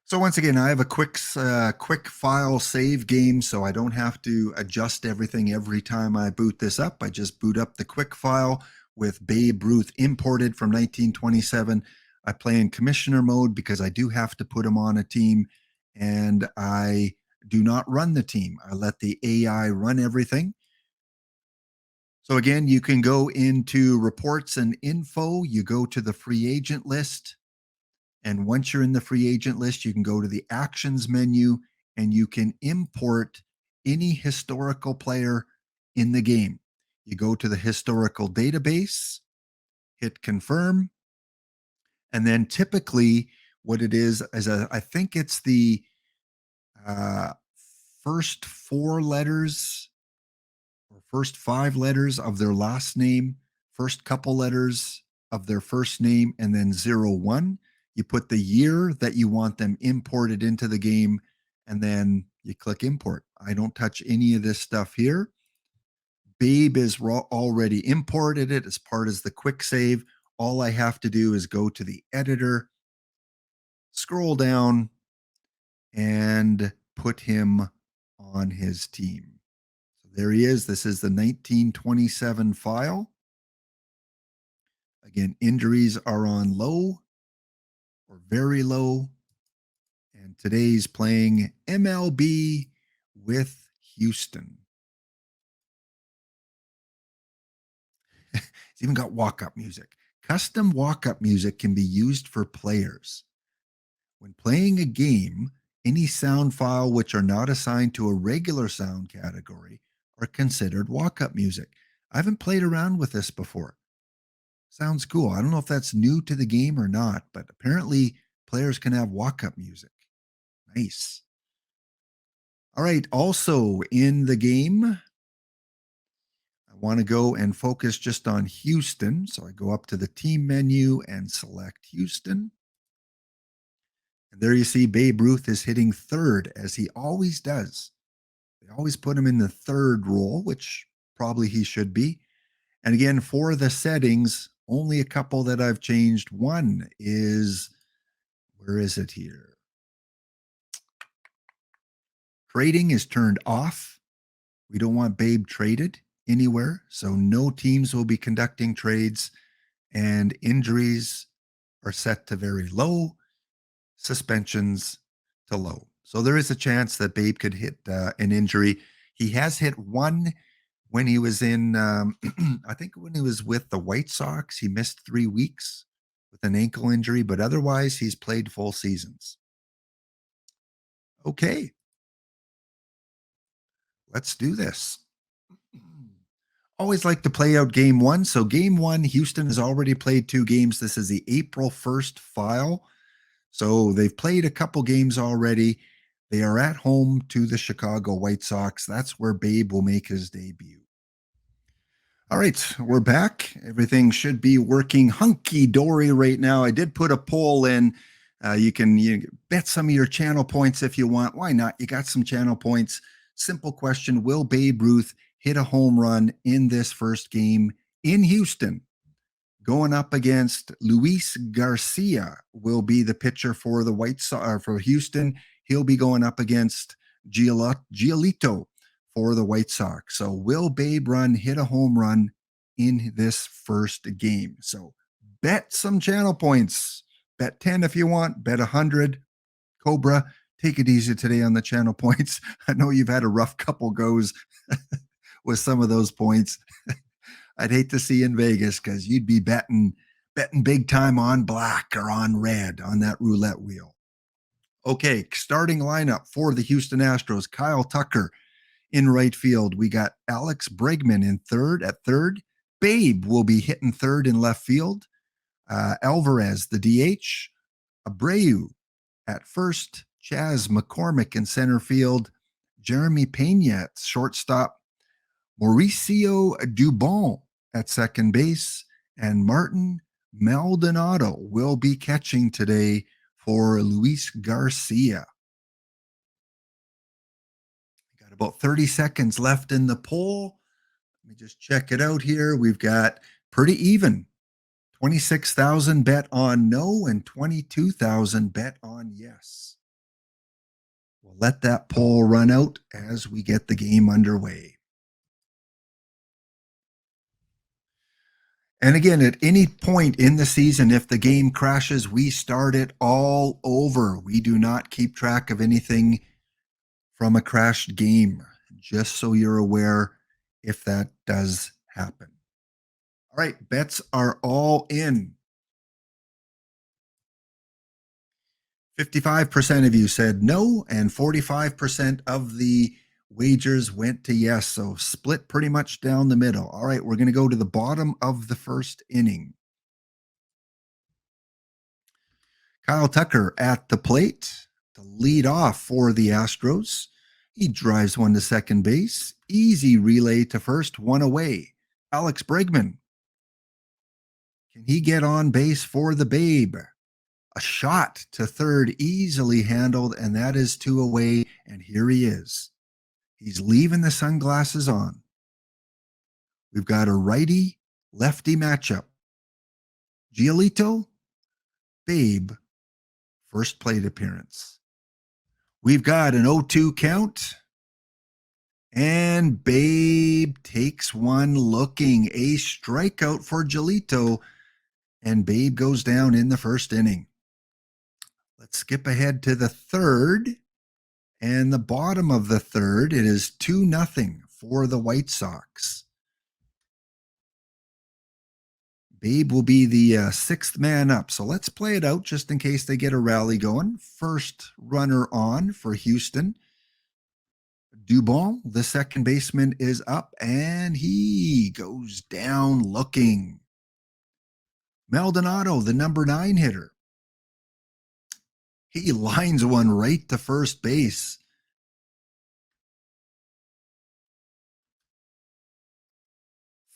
So once again, I have a quick file save game, so I don't have to adjust everything every time I boot this up. I just boot up the quick file with Babe Ruth imported from 1927. I play in commissioner mode because I do have to put him on a team, and I do not run the team. I let the AI run everything. So again, you can go into reports and info. You go to the free agent list. And once you're in the free agent list, you can go to the actions menu and you can import any historical player in the game. You go to the historical database, hit confirm, and then typically what it is I think it's the uh, first four letters or first five letters of their last name, first couple letters of their first name, and then 01. You put the year that you want them imported into the game, and then you click import. I don't touch any of this stuff here. Babe is already imported it as part of the quick save. All I have to do is go to the editor, scroll down, and put him on his team. So there he is. This is the 1927 file. Again, injuries are on low or very low. And today's playing MLB with Houston. It's even got walk-up music. Custom walk-up music can be used for players. When playing a game, any sound file which are not assigned to a regular sound category are considered walk-up music. I haven't played around with this before. Sounds cool. I don't know if that's new to the game or not, but apparently players can have walk-up music. Nice. All right. Also in the game, I want to go and focus just on Houston. So I go up to the team menu and select Houston. And there you see Babe Ruth is hitting third, as he always does. They always put him in the third role, which probably he should be. And again, for the settings, only a couple that I've changed. One is, where is it here? Trading is turned off. We don't want Babe traded anywhere. So no teams will be conducting trades, and injuries are set to very low, suspensions to low. So there is a chance that Babe could hit an injury. He has hit one when he was in, I think when he was with the White Sox, he missed 3 weeks with an ankle injury, but otherwise he's played full seasons. Okay, let's do this. Always like to play out game one. So game one, Houston has already played 2 games. This is the April 1st file. So they've played a couple games already. They are at home to the Chicago White Sox. That's where Babe will make his debut. All right, we're back. Everything should be working hunky-dory right now. I did put a poll in. You can bet some of your channel points if you want. Why not? You got some channel points. Simple question. Will Babe Ruth hit a home run in this first game in Houston? Going up against Luis Garcia will be the pitcher for the White Sox for Houston. He'll be going up against Giolito for the White Sox. So will Babe Run hit a home run in this first game? So bet some channel points. Bet 10 if you want. Bet 100. Cobra, take it easy today on the channel points. I know you've had a rough couple goes with some of those points. I'd hate to see in Vegas because you'd be betting big time on black or on red on that roulette wheel. Okay, starting lineup for the Houston Astros. Kyle Tucker in right field. We got Alex Bregman in at third. Babe will be hitting third in left field. Alvarez, the DH. Abreu at first. Chas McCormick in center field. Jeremy Pena at shortstop. Mauricio Dubon at second base, and Martin Maldonado will be catching today for Luis Garcia. Got about 30 seconds left in the poll. Let me just check it out here. We've got pretty even. 26,000 bet on no and 22,000 bet on yes. We'll let that poll run out as we get the game underway. And again, at any point in the season, if the game crashes, we start it all over. We do not keep track of anything from a crashed game, just so you're aware if that does happen. All right, bets are all in. 55% of you said no, and 45% of the wagers went to yes. So split pretty much down the middle. All right, we're going to go to the bottom of the first inning. Kyle Tucker at the plate to lead off for the Astros. He drives one to second base. Easy relay to first, one away. Alex Bregman. Can he get on base for the Babe? A shot to third, easily handled, and that is two away. And here he is. He's leaving the sunglasses on. We've got a righty lefty matchup. Giolito, Babe, first plate appearance. We've got an 0-2 count. And Babe takes one looking. A strikeout for Giolito. And Babe goes down in the first inning. Let's skip ahead to the third. And the bottom of the third, it is 2-0 for the White Sox. Babe will be the sixth man up. So let's play it out just in case they get a rally going. First runner on for Houston. Dubon, the second baseman, is up, and he goes down looking. Maldonado, the number 9 hitter. He lines one right to first base.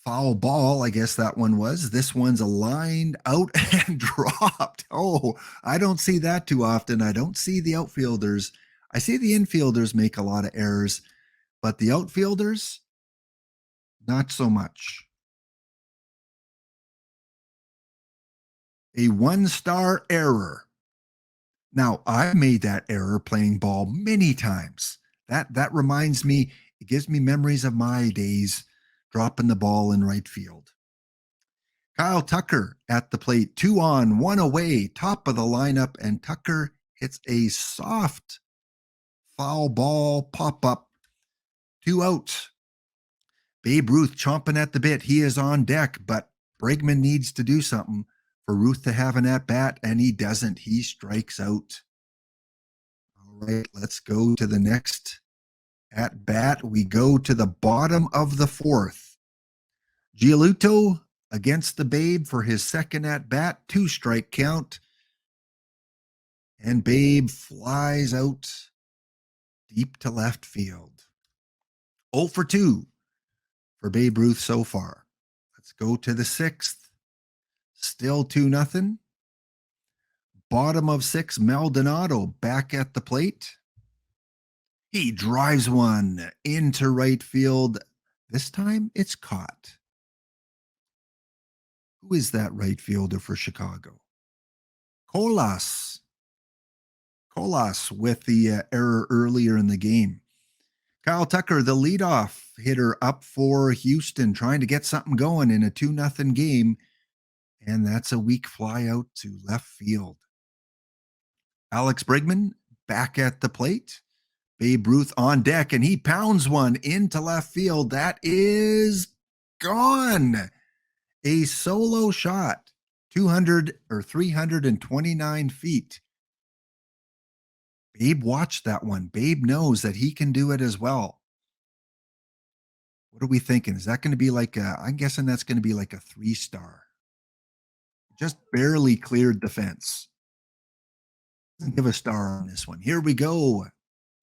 Foul ball, I guess that one was. This one's lined out and dropped. Oh, I don't see that too often. I don't see the outfielders. I see the infielders make a lot of errors, but the outfielders, not so much. A 1-star error. Now, I've made that error playing ball many times. That reminds me, it gives me memories of my days dropping the ball in right field. Kyle Tucker at the plate, 2 on, 1 away, top of the lineup, and Tucker hits a soft foul ball pop-up, 2 outs. Babe Ruth chomping at the bit. He is on deck, but Bregman needs to do something for Ruth to have an at-bat, and he doesn't. He strikes out. All right, let's go to the next at-bat. We go to the bottom of the fourth. Giolito against the Babe for his second at-bat, 2-strike count. And Babe flies out deep to left field. 0 for 2 for Babe Ruth so far. Let's go to the sixth. Still 2-0. Bottom of 6, Maldonado back at the plate. He drives one into right field. This time it's caught. Who is that right fielder for Chicago? Colas. Colas with the error earlier in the game. Kyle Tucker, the leadoff hitter up for Houston, trying to get something going in a 2-0 game. And that's a weak fly out to left field. Alex Bregman back at the plate. Babe Ruth on deck, and he pounds one into left field. That is gone. A solo shot, 329 feet. Babe watched that one. Babe knows that he can do it as well. What are we thinking? Is that going to be like I'm guessing that's going to be like a 3-star. Just barely cleared the fence. Give a star on this one. Here we go.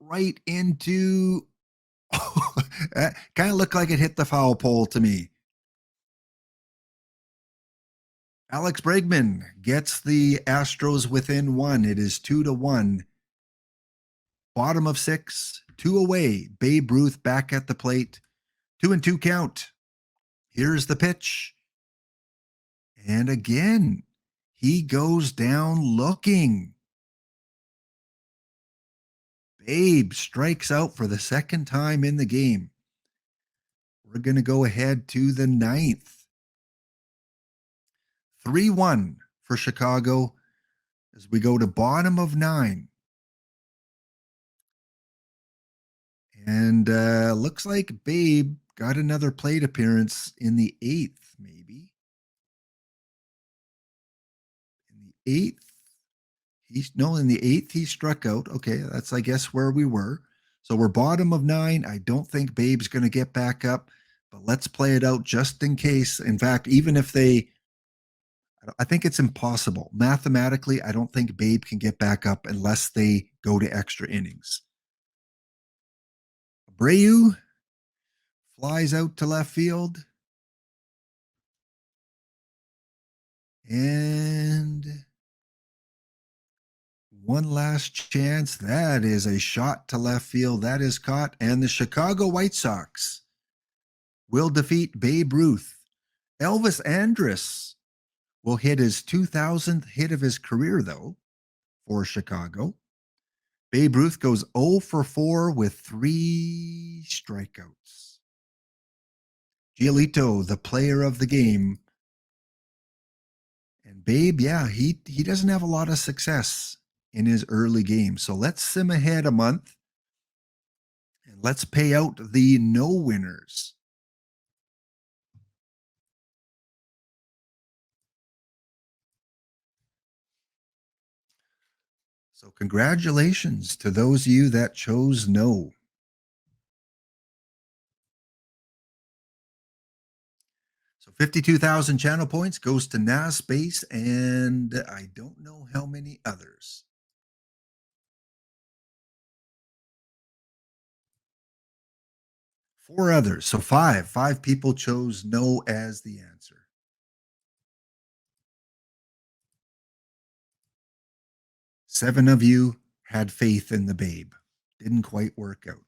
Right into, kind of looked like it hit the foul pole to me. Alex Bregman gets the Astros within 1. It is 2-1. Bottom of 6, 2 away. Babe Ruth back at the plate. 2-2 count. Here's the pitch. And again, he goes down looking. Babe strikes out for the second time in the game. We're going to go ahead to the ninth. 3-1 for Chicago as we go to bottom of 9. And looks like Babe got another plate appearance in the 8th, maybe. In the 8th. In the 8th he struck out. Okay, that's I guess where we were. So we're bottom of 9. I don't think Babe's going to get back up, but let's play it out just in case. In fact, even if I think it's impossible. Mathematically, I don't think Babe can get back up unless they go to extra innings. Abreu flies out to left field. And one last chance. That is a shot to left field. That is caught. And the Chicago White Sox will defeat Babe Ruth. Elvis Andrus will hit his 2000th hit of his career, though, for Chicago. Babe Ruth goes 0 for 4 with 3 strikeouts. Giolito, the player of the game. And Babe, yeah, he doesn't have a lot of success in his early game. So let's sim ahead a month and let's pay out the no winners. So congratulations to those of you that chose no. So 52,000 channel points goes to NASpace, and I don't know how many others. Four others. So five people chose no as the answer. Seven of you had faith in the Babe. Didn't quite work out.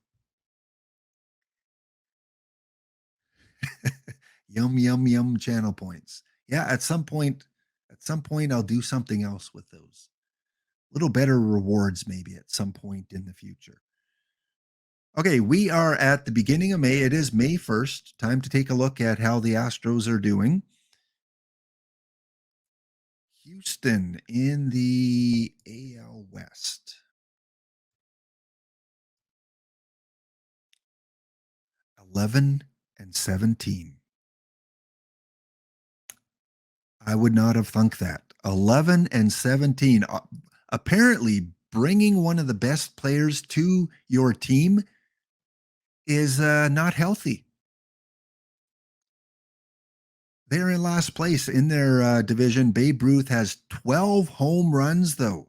Yum, yum, yum channel points. Yeah, at some point I'll do something else with those. Little better rewards maybe at some point in the future. Okay, we are at the beginning of May. It is May 1st. Time to take a look at how the Astros are doing. Houston in the AL West. 11-17. I would not have thunk that. 11-17. Apparently, bringing one of the best players to your team is not healthy. They're in last place in their division. Babe Ruth has 12 home runs, though.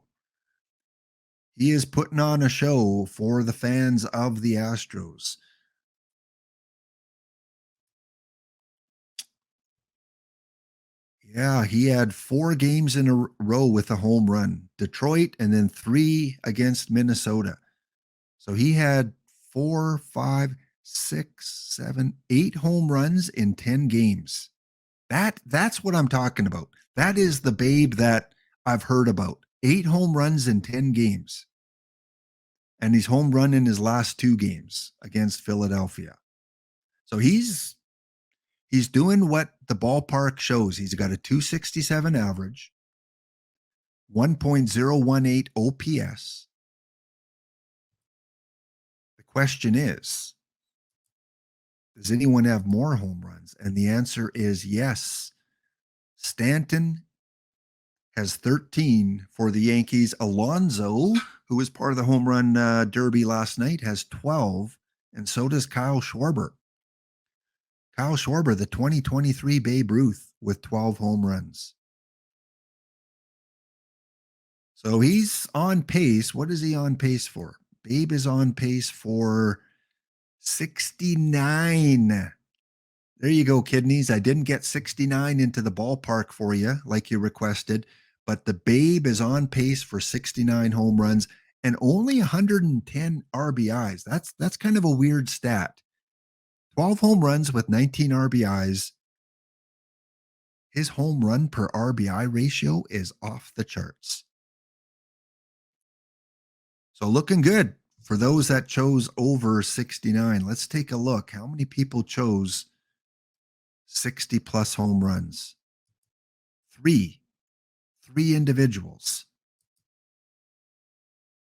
He is putting on a show for the fans of the Astros. Yeah, he had 4 games in a row with a home run. Detroit and then 3 against Minnesota. So he had 4, 5, 6, 7, 8 home runs in 10 games. That's what I'm talking about. That is the Babe that I've heard about. 8 home runs in 10 games. And he's home run in his last 2 games against Philadelphia. So he's doing what the ballpark shows. He's got a 267 average, 1.018 OPS. The question is, does anyone have more home runs? And the answer is yes. Stanton has 13 for the Yankees. Alonso, who was part of the home run derby last night, has 12. And so does Kyle Schwarber. Kyle Schwarber, the 2023 Babe Ruth, with 12 home runs. So he's on pace. What is he on pace for? Babe is on pace for 69. There you go, kidneys. I didn't get 69 into the ballpark for you like you requested, but the Babe is on pace for 69 home runs and only 110 RBIs. That's kind of a weird stat. 12 home runs with 19 RBIs. His home run per RBI ratio is off the charts. So looking good for those that chose over 69, let's take a look. How many people chose 60 plus home runs? Three individuals.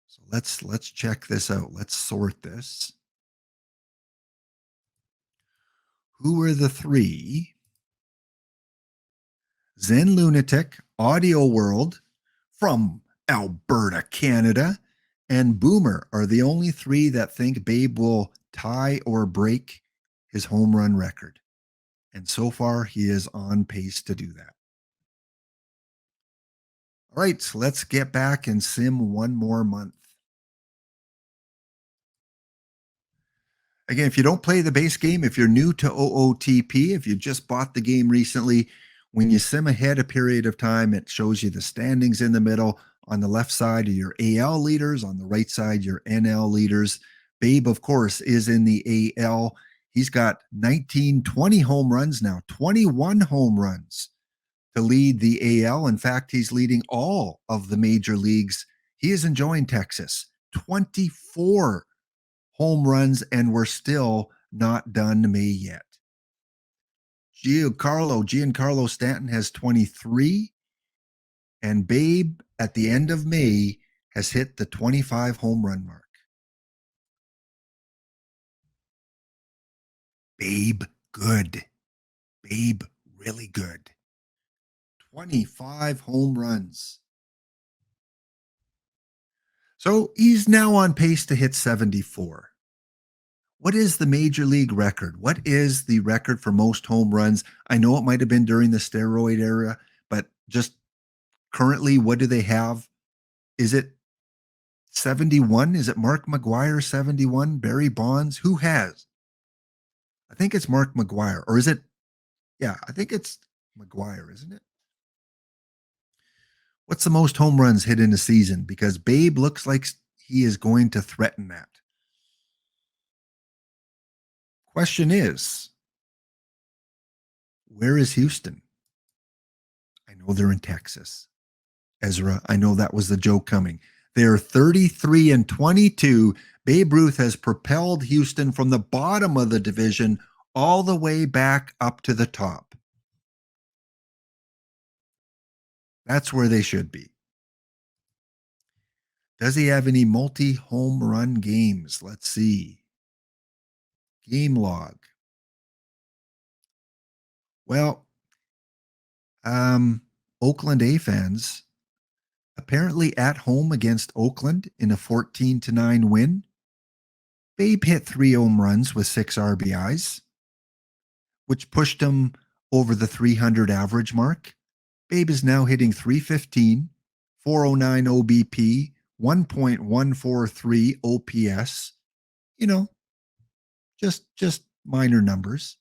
So let's check this out. Let's sort this. Who are the three? Zen Lunatic, Audio World from Alberta, Canada, and Boomer are the only three that think Babe will tie or break his home run record. And so far, he is on pace to do that. All right, so let's get back and sim one more month. Again, if you don't play the base game, if you're new to OOTP, if you just bought the game recently, when you sim ahead a period of time, it shows you the standings in the middle. On the left side are your AL leaders, on the right side, your NL leaders. Babe, of course, is in the AL. He's got 19, 20 home runs now, 21 home runs to lead the AL. In fact, he's leading all of the major leagues. He is enjoying Texas, 24 home runs, and we're still not done May yet. Giancarlo Stanton has 23, and Babe at the end of May has hit the 25 home run mark. Babe, good. Babe, really good. 25 home runs. So he's now on pace to hit 74. What is the major league record? What is the record for most home runs? I know it might have been during the steroid era, but just currently, what do they have? Is it 71? Is it Mark McGwire 71? Barry Bonds? Who has? I think it's Mark McGwire. Or is it? Yeah, I think it's McGwire, isn't it? What's the most home runs hit in a season? Because Babe looks like he is going to threaten that. Question is, where is Houston? I know they're in Texas. Ezra, I know that was the joke coming. They're 33 and 22. Babe Ruth has propelled Houston from the bottom of the division all the way back up to the top. That's where they should be. Does he have any multi-home run games? Let's see. Game log. Well, Oakland A fans, apparently at home against Oakland in a 14-9 win, Babe hit 3 home runs with 6 RBIs, which pushed him over the 300 average mark. Babe is now hitting 315, 409 OBP, 1.143 OPS. You know, just minor numbers.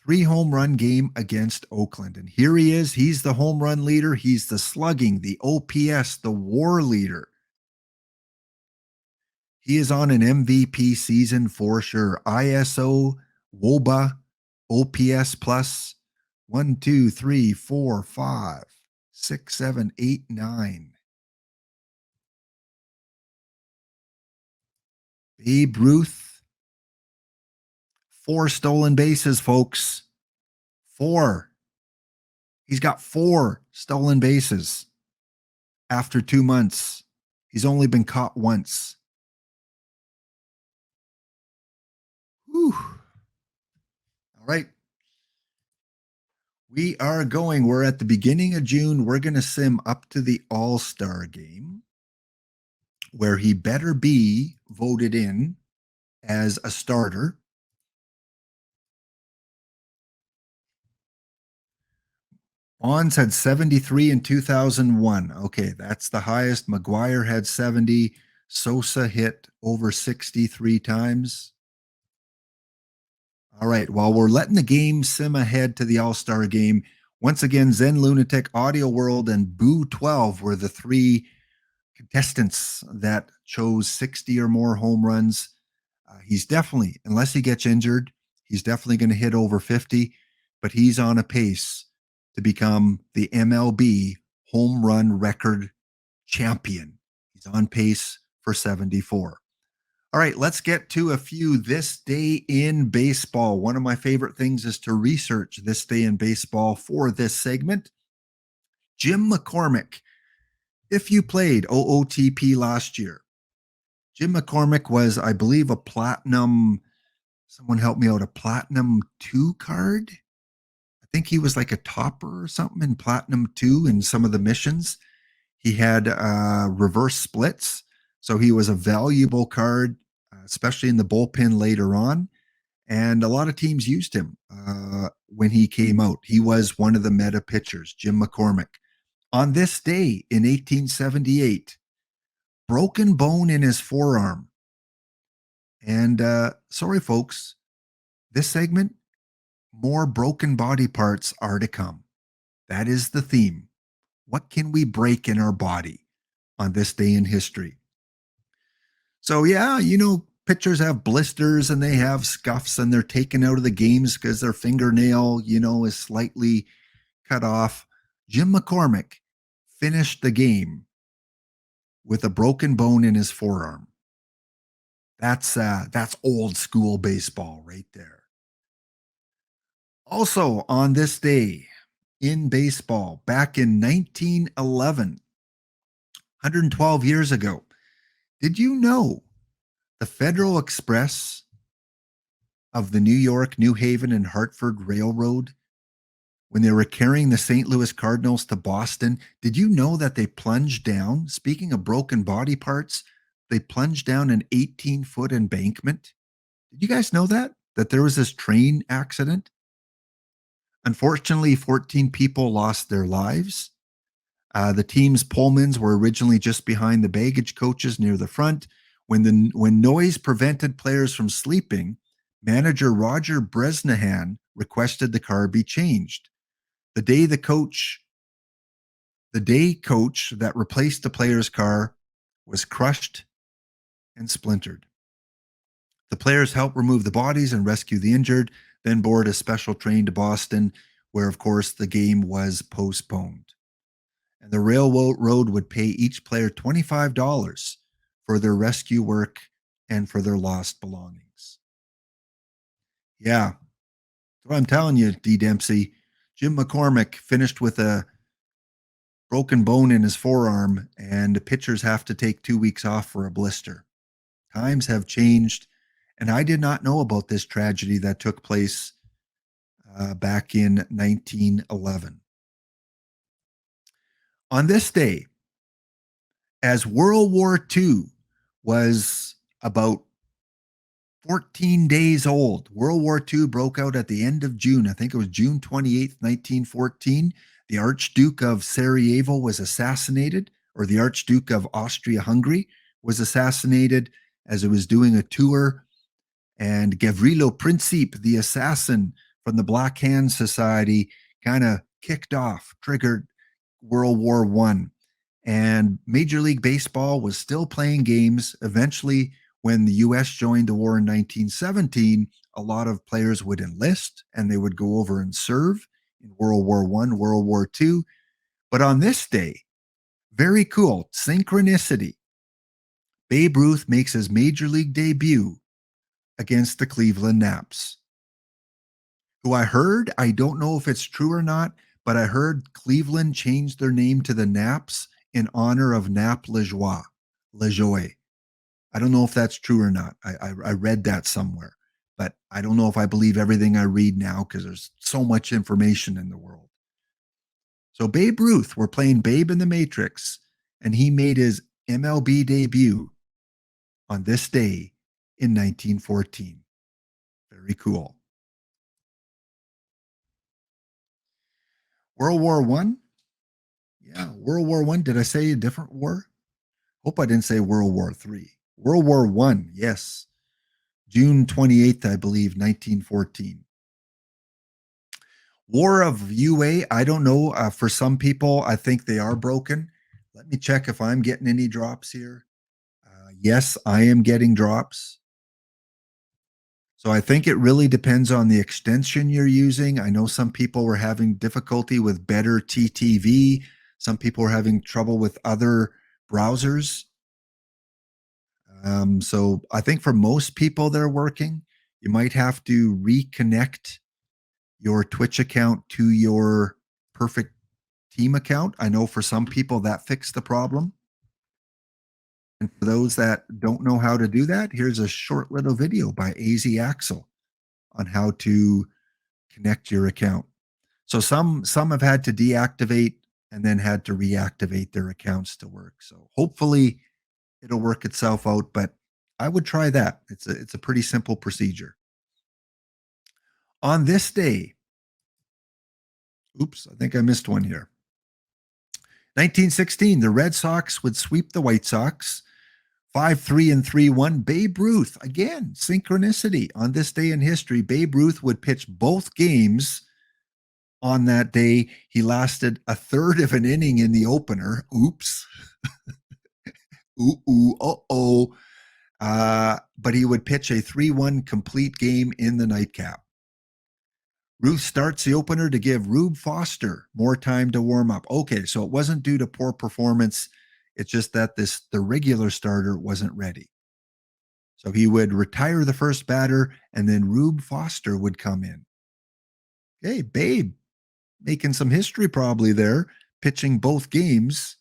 3 home run game against Oakland. And here he is. He's the home run leader. He's the slugging, the OPS, the WAR leader. He is on an MVP season for sure. ISO, WOBA, OPS plus 1, 2, 3, 4, 5, 6, 7, 8, 9. Babe Ruth, 4 stolen bases, folks. 4. He's got 4 stolen bases after 2 months. He's only been caught once. Whew. All right. We're at the beginning of June. We're going to sim up to the All-Star game, where he better be voted in as a starter. Bonds had 73 in 2001. Okay, that's the highest. McGwire had 70. Sosa hit over 63 times. All right, while we're letting the game sim ahead to the All-Star game, once again, Zen Lunatic, Audio World, and Boo 12 were the 3 contestants that chose 60 or more home runs. He's definitely, unless he gets injured, he's definitely going to hit over 50, but he's on a pace to become the MLB home run record champion. He's on pace for 74. All right, let's get to a few this day in baseball. One of my favorite things is to research this day in baseball for this segment. Jim McCormick, if you played OOTP last year, Jim McCormick was, I believe, a platinum, someone help me out, a platinum 2 card. I think he was like a topper or something in platinum 2 in some of the missions. He had reverse splits, so he was a valuable card, especially in the bullpen later on. And a lot of teams used him when he came out. He was one of the meta pitchers, Jim McCormick. On this day in 1878, broken bone in his forearm. And sorry, folks, this segment, more broken body parts are to come. That is the theme. What can we break in our body on this day in history? So, yeah, pitchers have blisters and they have scuffs and they're taken out of the games because their fingernail, is slightly cut off. Jim McCormick finished the game with a broken bone in his forearm. That's old school baseball right there. Also on this day in baseball, back in 1911, 112 years ago, did you know the Federal Express of the New York, New Haven, and Hartford Railroad, when they were carrying the St. Louis Cardinals to Boston, did you know that they plunged down, speaking of broken body parts, they plunged down an 18-foot embankment? Did you guys know that? That there was this train accident? Unfortunately, 14 people lost their lives. The team's Pullmans were originally just behind the baggage coaches near the front. When noise prevented players from sleeping, manager Roger Bresnahan requested the car be changed. The day coach that replaced the player's car was crushed and splintered. The players helped remove the bodies and rescue the injured, then board a special train to Boston, where, of course, the game was postponed. And the railroad would pay each player $25 for their rescue work and for their lost belongings. Yeah, that's what I'm telling you, D. Dempsey. Jim McCormick finished with a broken bone in his forearm, and the pitchers have to take 2 weeks off for a blister. Times have changed, and I did not know about this tragedy that took place back in 1911. On this day, as World War II was about 14 days old, World War II broke out at the end of June. I think it was June 28th, 1914. The Archduke of Sarajevo was assassinated, or the Archduke of Austria-Hungary was assassinated as it was doing a tour. And Gavrilo Princip, the assassin from the Black Hand Society, kind of triggered World War I. And Major League Baseball was still playing games. Eventually, when the U.S. joined the war in 1917, a lot of players would enlist and they would go over and serve in World War I, World War II. But on this day, very cool, synchronicity, Babe Ruth makes his Major League debut against the Cleveland Naps, who I don't know if it's true or not, but I heard Cleveland changed their name to the Naps in honor of Nap Lajoie. I don't know if that's true or not. I read that somewhere, but I don't know if I believe everything I read now because there's so much information in the world. So Babe Ruth, we're playing Babe in the Matrix, and he made his MLB debut on this day in 1914. Very cool. World War I? Yeah, World War I. Did I say a different war? Hope I didn't say World War III. World War I, yes. June 28th, I believe, 1914. War of UA, I don't know. For some people, I think they are broken. Let me check if I'm getting any drops here. Yes, I am getting drops. So I think it really depends on the extension you're using. I know some people were having difficulty with Better TTV. Some people were having trouble with other browsers. So I think for most people they're working. You might have to reconnect your Twitch account to your perfect team account. I know for some people that fixed the problem. And for those that don't know how to do that, here's a short little video by AZ Axel on how to connect your account. So some have had to deactivate and then had to reactivate their accounts to work. So hopefully it'll work itself out, but I would try that. It's a pretty simple procedure. On this day, oops, I think I missed one here. 1916, the Red Sox would sweep the White Sox 5-3 and 3-1. Babe Ruth, again, synchronicity. On this day in history, Babe Ruth would pitch both games on that day. He lasted a third of an inning in the opener. Oops. Uh-oh. But he would pitch a 3-1 complete game in the nightcap. Ruth starts the opener to give Rube Foster more time to warm up. Okay, so it wasn't due to poor performance. It's just that the regular starter wasn't ready. So he would retire the first batter, and then Rube Foster would come in. Hey, Babe, making some history probably there, pitching both games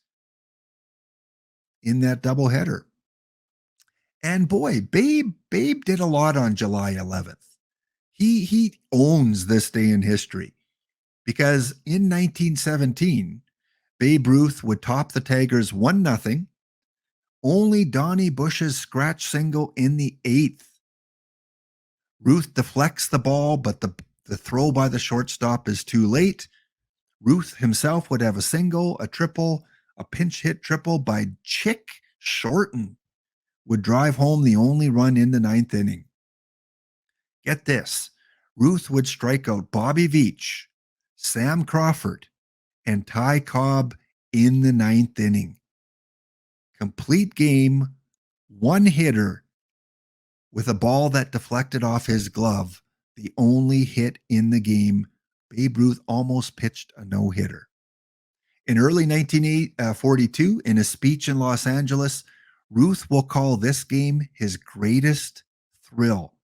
in that doubleheader. And boy, Babe did a lot on July 11th. He owns this day in history because in 1917, Babe Ruth would top the Tigers 1-0. Only Donnie Bush's scratch single in the 8th. Ruth deflects the ball, but the throw by the shortstop is too late. Ruth himself would have a single, a triple, a pinch hit triple by Chick Shorten would drive home the only run in the 9th inning. Get this. Ruth would strike out Bobby Veach, Sam Crawford, and Ty Cobb in the 9th inning. Complete game, one hitter with a ball that deflected off his glove, the only hit in the game. Babe Ruth almost pitched a no-hitter. In early 1942, in a speech in Los Angeles, Ruth will call this game his greatest thrill.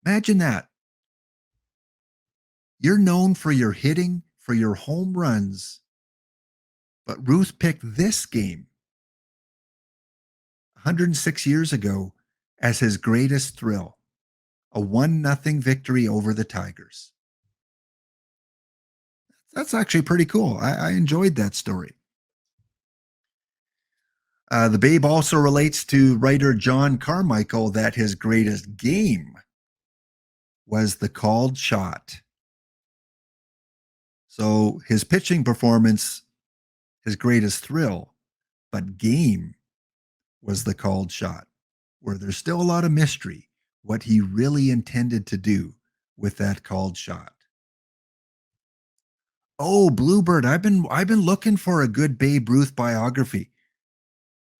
Imagine that. You're known for your hitting, for your home runs, but Ruth picked this game 106 years ago as his greatest thrill, a 1-0 victory over the Tigers. That's actually pretty cool. I enjoyed that story. The Babe also relates to writer John Carmichael that his greatest game was the called shot. So his pitching performance, his greatest thrill, but game was the called shot, where there's still a lot of mystery what he really intended to do with that called shot. Oh, Bluebird, I've been looking for a good Babe Ruth biography.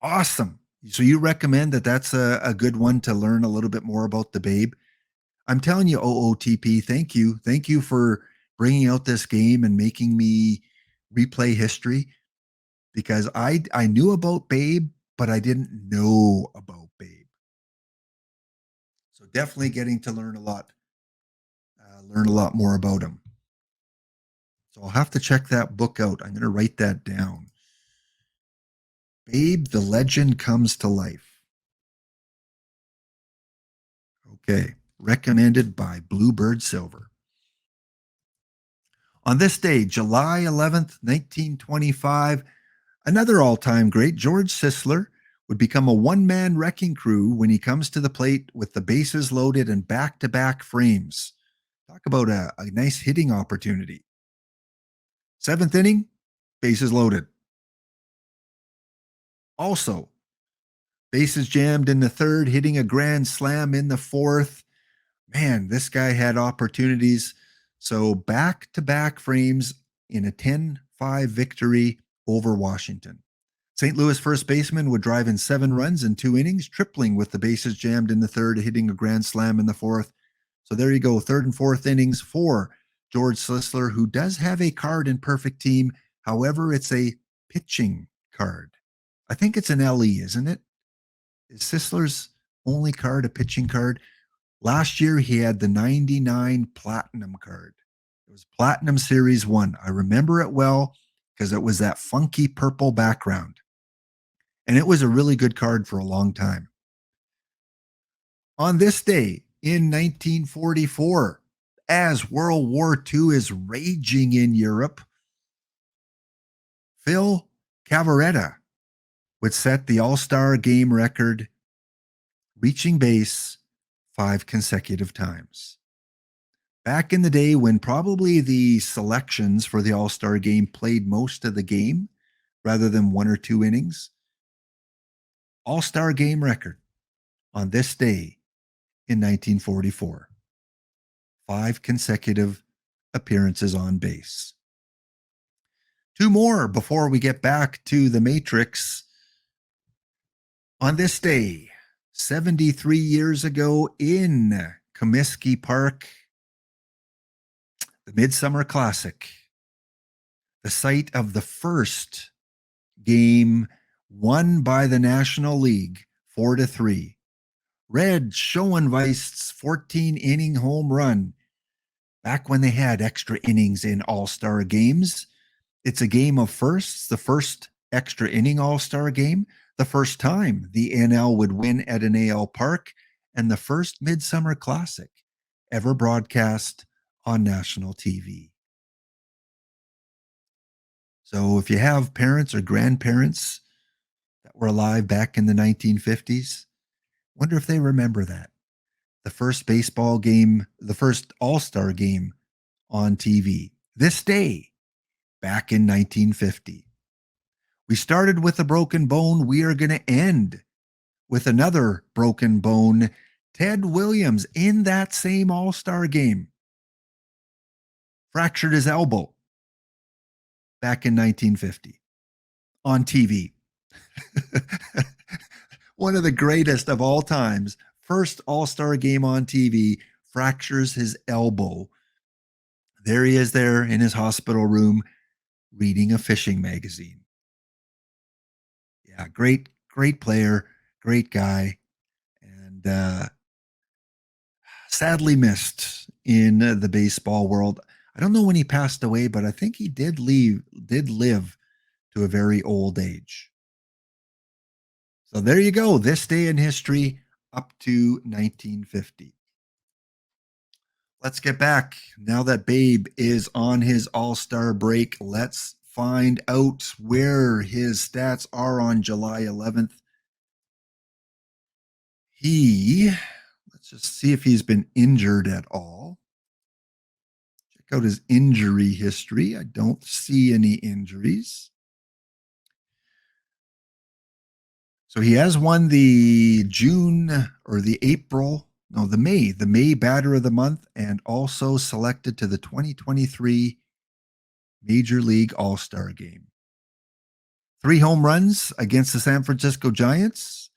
Awesome. So you recommend that's a good one to learn a little bit more about the Babe? I'm telling you, OOTP, thank you. Thank you for bringing out this game and making me replay history, because I knew about Babe, but I didn't know about Babe. So definitely getting to learn a lot more about him. So I'll have to check that book out. I'm going to write that down. Babe, the Legend Comes to Life. Okay. Recommended by Bluebird Silver. On this day, July 11th, 1925, another all-time great, George Sisler, would become a one-man wrecking crew when he comes to the plate with the bases loaded and back-to-back frames. Talk about a nice hitting opportunity. 7th inning, bases loaded. Also, bases jammed in the 3rd, hitting a grand slam in the 4th. Man, this guy had opportunities. So back-to-back frames in a 10-5 victory over Washington. St. Louis first baseman would drive in 7 runs in 2 innings, tripling with the bases jammed in the 3rd, hitting a grand slam in the 4th. So there you go, 3rd and 4th innings for George Sisler, who does have a card in Perfect Team. However, it's a pitching card. I think it's an LE, isn't it? Is Sisler's only card a pitching card? Last year, he had the 99 Platinum card. It was Platinum Series 1. I remember it well because it was that funky purple background. And it was a really good card for a long time. On this day in 1944, as World War II is raging in Europe, Phil Cavaretta would set the All-Star game record, reaching base 5 consecutive times. Back in the day when probably the selections for the All-Star game played most of the game rather than 1 or 2 innings, All-Star game record on this day in 1944. 5 consecutive appearances on base. 2 more before we get back to the Matrix. On this day, 73 years ago in Comiskey Park, the Midsummer Classic, the site of the first game won by the National League 4-3. Red Schoenweist's 14-inning home run. Back when they had extra innings in All-Star games, it's a game of firsts, the first extra inning All-Star game, the first time the NL would win at an AL park, and the first Midsummer Classic ever broadcast on national TV. So if you have parents or grandparents that were alive back in the 1950s, wonder if they remember that. The first baseball game, the first All-Star game on TV. This day, back in 1950. We started with a broken bone. We are going to end with another broken bone. Ted Williams in that same All-Star game fractured his elbow back in 1950 on TV. One of the greatest of all times. First All-Star game on TV, fractures his elbow. There he is there in his hospital room reading a fishing magazine. Yeah, great player, great guy, and sadly missed in the baseball world. I don't know when he passed away, but I think he did live to a very old age. So there you go. This day in history up to 1950. Let's get back. Now that Babe is on his All-Star break, let's find out where his stats are on July 11th. Let's just see if he's been injured at all. Check out his injury history. I don't see any injuries. So he has won the May Batter of the Month, and also selected to the 2023 Major League All-Star Game. 3 home runs against the San Francisco Giants.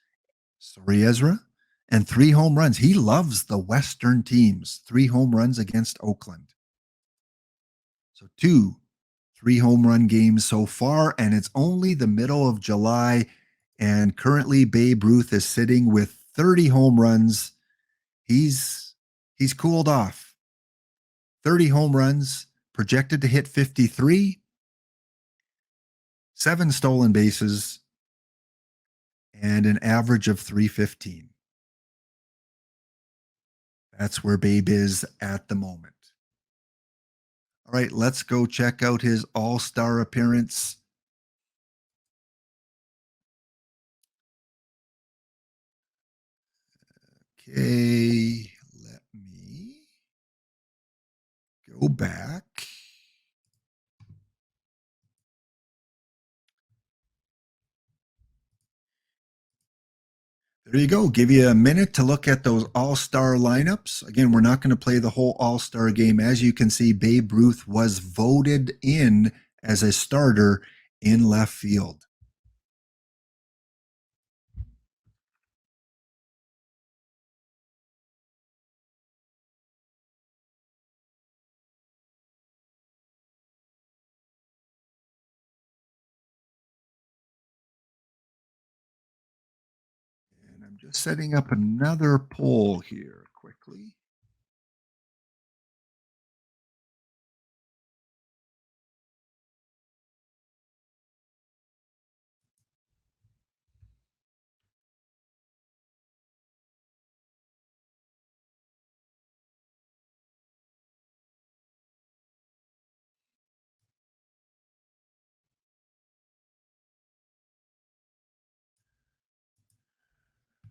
Sorry, Ezra. And 3 home runs. He loves the Western teams. 3 home runs against Oakland. So 2 3 home run games so far, and it's only the middle of July. And currently, Babe Ruth is sitting with 30 home runs. He's cooled off. 30 home runs, projected to hit 53, 7 stolen bases, and an average of 315. That's where Babe is at the moment. All right, let's go check out his All-Star appearance. Okay, let me go back. There you go. Give you a minute to look at those All-Star lineups. Again, we're not going to play the whole All-Star game. As you can see, Babe Ruth was voted in as a starter in left field. And Just setting up another poll here quickly.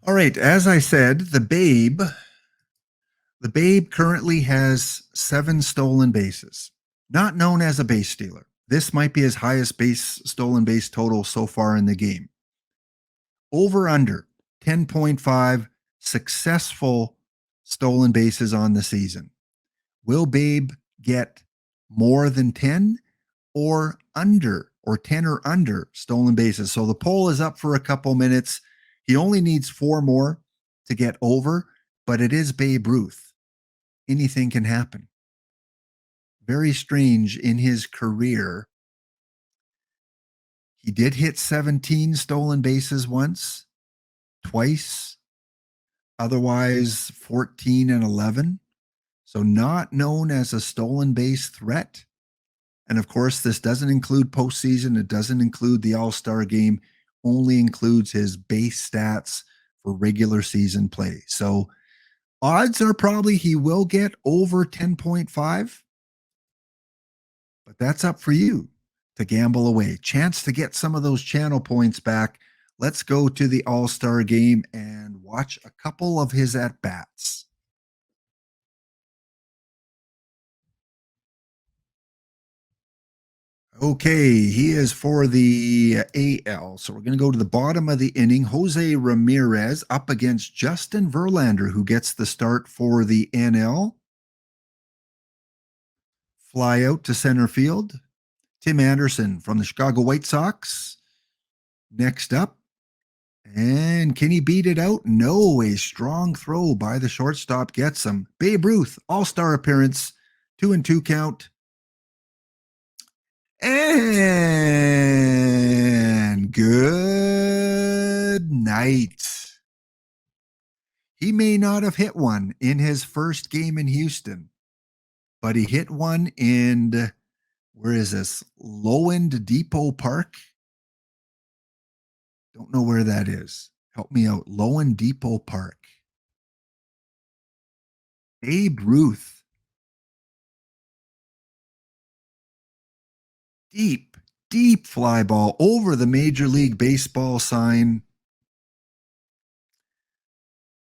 All right, as I said, the Babe currently has 7 stolen bases. Not known as a base stealer. This might be his highest stolen base total so far in the game. Over under 10.5 successful stolen bases on the season. Will Babe get more than 10 or under, or 10 or under stolen bases? So the poll is up for a couple minutes. He only needs 4 more to get over, but it is Babe Ruth. Anything can happen. Very strange in his career. He did hit 17 stolen bases once, twice, otherwise 14 and 11. So not known as a stolen base threat. And of course, this doesn't include postseason. It doesn't include the All-Star game, only includes his base stats for regular season play. So odds are probably he will get over 10.5, but that's up for you to gamble away. Chance to get some of those channel points back. Let's go to the All-Star game and watch a couple of his at-bats. Okay, he is for the AL. So we're going to go to the bottom of the inning. Jose Ramirez up against Justin Verlander, who gets the start for the NL. Fly out to center field. Tim Anderson from the Chicago White Sox. Next up. And can he beat it out? No, a strong throw by the shortstop gets him. Babe Ruth, all-star appearance, 2-2 count. And good night. He may not have hit one in his first game in Houston, but he hit one in, where is this? Lowend Depot Park. Don't know where that is. Help me out. Lowend Depot Park. Babe Ruth. Deep fly ball over the Major League Baseball sign.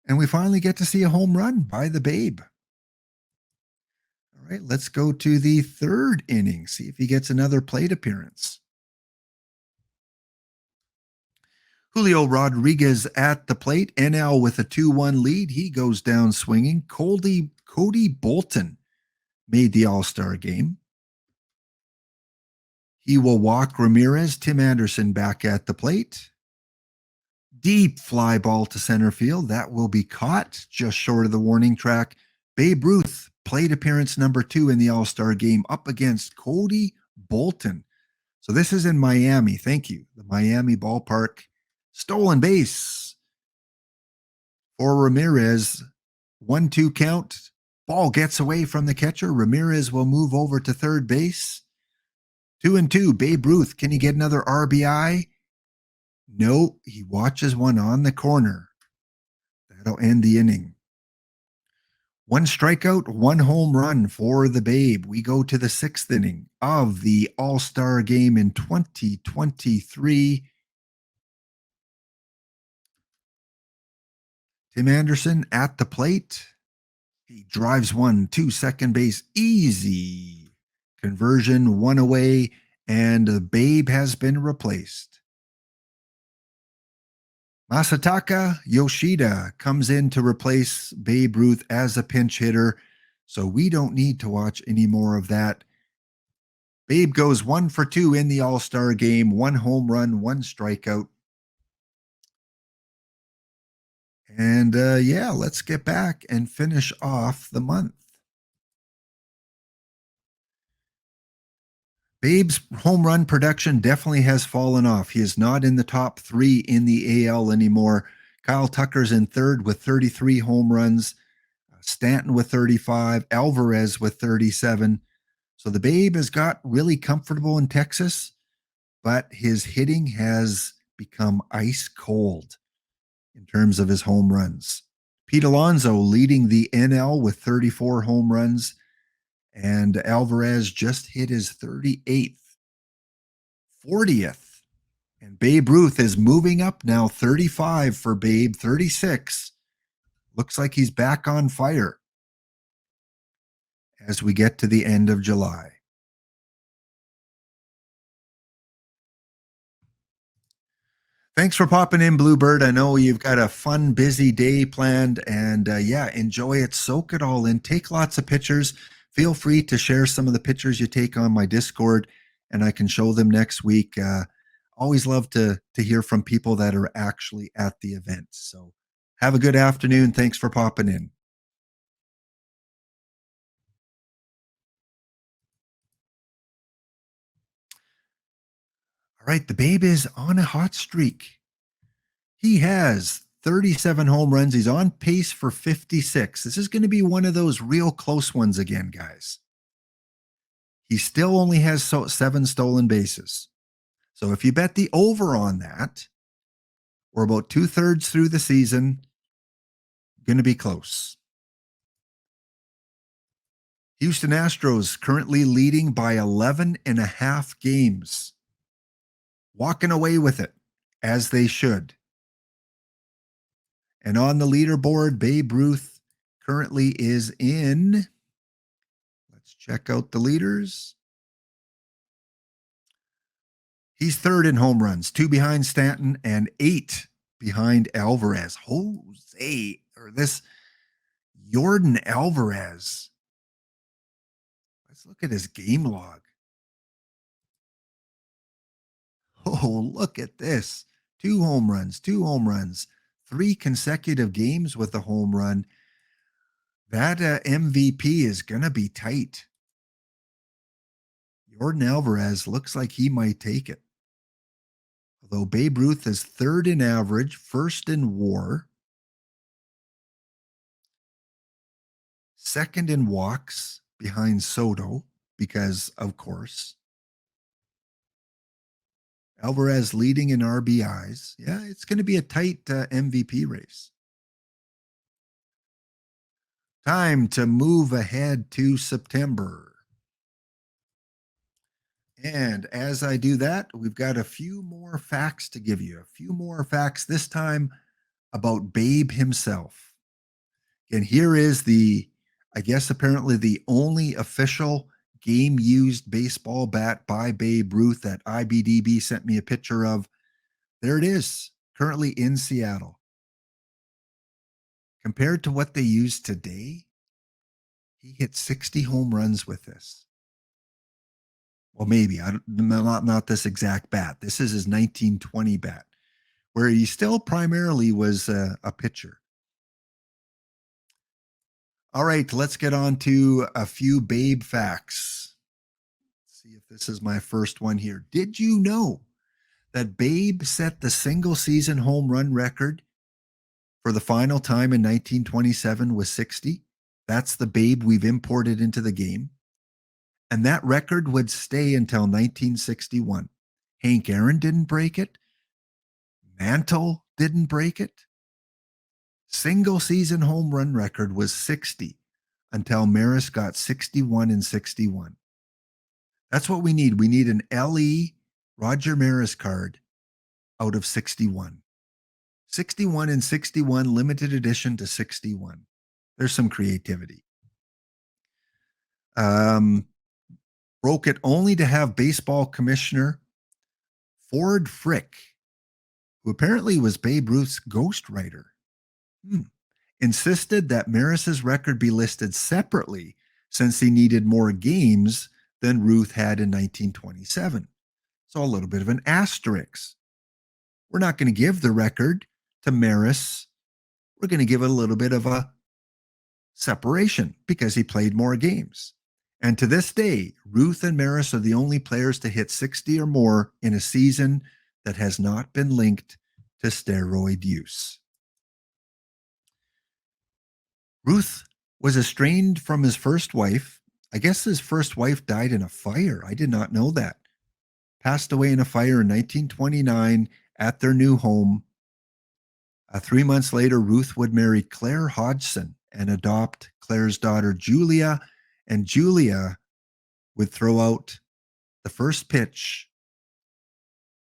And we finally get to see a home run by the Babe. All right, let's go to the third inning, see if he gets another plate appearance. Julio Rodriguez at the plate, NL with a 2-1 lead. He goes down swinging. Cody Bolton made the All-Star game. He will walk Ramirez. Tim Anderson back at the plate. Deep fly ball to center field. That will be caught just short of the warning track. Babe Ruth, plate appearance number 2 in the All-Star game up against Cody Bolton. So this is in Miami. Thank you. The Miami ballpark. Stolen base for Ramirez. 1-2 count. Ball gets away from the catcher. Ramirez will move over to third base. 2-2. Babe Ruth, can he get another RBI? No, he watches one on the corner. That'll end the inning. 1 strikeout, 1 home run for the Babe. We go to the 6th inning of the All-Star game in 2023. Tim Anderson at the plate. He drives one to second base. Easy conversion, 1 away, and the Babe has been replaced. Masataka Yoshida comes in to replace Babe Ruth as a pinch hitter, so we don't need to watch any more of that. Babe goes 1 for 2 in the All-Star game, 1 home run, 1 strikeout. And yeah, let's get back and finish off the month. Babe's home run production definitely has fallen off. He is not in the top 3 in the AL anymore. Kyle Tucker's in third with 33 home runs. Stanton with 35. Alvarez with 37. So the Babe has got really comfortable in Texas, but his hitting has become ice cold in terms of his home runs. Pete Alonso leading the NL with 34 home runs, and Alvarez just hit his 38th, 40th. And Babe Ruth is moving up now, 35 for Babe, 36. Looks like he's back on fire as we get to the end of July. Thanks for popping in, Bluebird. I know you've got a fun, busy day planned, and yeah, enjoy it. Soak it all in. Take lots of pictures. Feel free to share some of the pictures you take on my Discord, and I can show them next week. Always love to hear from people that are actually at the event. So have a good afternoon. Thanks for popping in. All right, the Babe is on a hot streak. He has 37 home runs. He's on pace for 56. This is going to be one of those real close ones again, guys. He still only has 7 stolen bases. So if you bet the over on that, we're about 2/3 through the season, going to be close. Houston Astros currently leading by 11.5 games. Walking away with it, as they should. And on the leaderboard, Babe Ruth currently is in. Let's check out the leaders. He's third in home runs, 2 behind Stanton and 8 behind Alvarez. This Jordan Alvarez. Let's look at his game log. Oh, look at this. 2 home runs, 3 consecutive games with a home run. That MVP is going to be tight. Jordan Alvarez looks like he might take it. Although Babe Ruth is third in average, first in WAR, second in walks behind Soto, because of course. Alvarez leading in RBIs. Yeah, it's going to be a tight MVP race. Time to move ahead to September. And as I do that, we've got a few more facts to give you. A few more facts, this time about Babe himself. And here is I guess apparently the only official game-used baseball bat by Babe Ruth that IBDB sent me a picture of. There it is, currently in Seattle. Compared to what they use today, he hit 60 home runs with this. Well, maybe not this exact bat. This is his 1920 bat, where he still primarily was a pitcher. All right, let's get on to a few Babe facts. Let's see if this is my first one here. Did you know that Babe set the single season home run record for the final time in 1927 with 60? That's the Babe we've imported into the game. And that record would stay until 1961. Hank Aaron didn't break it. Mantle didn't break it. Single season home run record was 60 until Maris got 61 and 61. That's what we need. We need an LE Roger Maris card out of 61. 61 and 61, limited edition to 61. There's some creativity. Broke it only to have baseball commissioner Ford Frick, who apparently was Babe Ruth's ghostwriter, insisted that Maris's record be listed separately since he needed more games than Ruth had in 1927. So a little bit of an asterisk. We're not going to give the record to Maris. We're going to give it a little bit of a separation because he played more games. And to this day, Ruth and Maris are the only players to hit 60 or more in a season that has not been linked to steroid use. Ruth was estranged from his first wife. I guess his first wife died in a fire. I did not know that. Passed away in a fire in 1929 at their new home. 3 months later, Ruth would marry Claire Hodgson and adopt Claire's daughter, Julia. And Julia would throw out the first pitch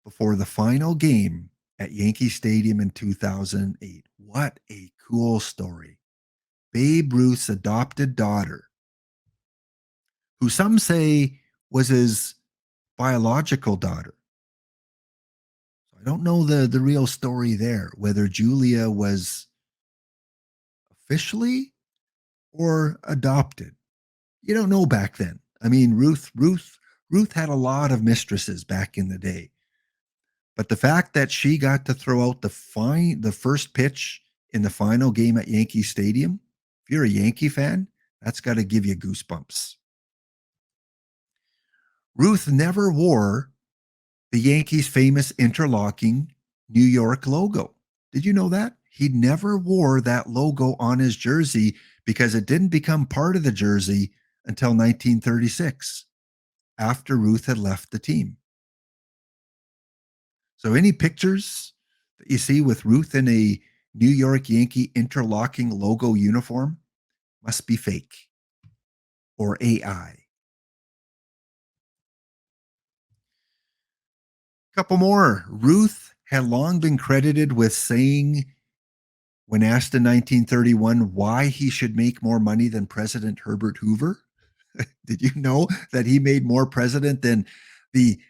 before the final game at Yankee Stadium in 2008. What a cool story. Babe Ruth's adopted daughter, who some say was his biological daughter. I don't know the real story there, whether Julia was officially or adopted. You don't know back then. I mean, Ruth had a lot of mistresses back in the day. But the fact that she got to throw out the first pitch in the final game at Yankee Stadium, if you're a Yankee fan, that's got to give you goosebumps. Ruth never wore the Yankees' famous interlocking New York logo. Did you know that? He never wore that logo on his jersey because it didn't become part of the jersey until 1936, after Ruth had left the team. So any pictures that you see with Ruth in a New York Yankee interlocking logo uniform must be fake or AI. Couple more. Ruth had long been credited with saying, when asked in 1931 why he should make more money than President Herbert Hoover. Did you know that he made more president than the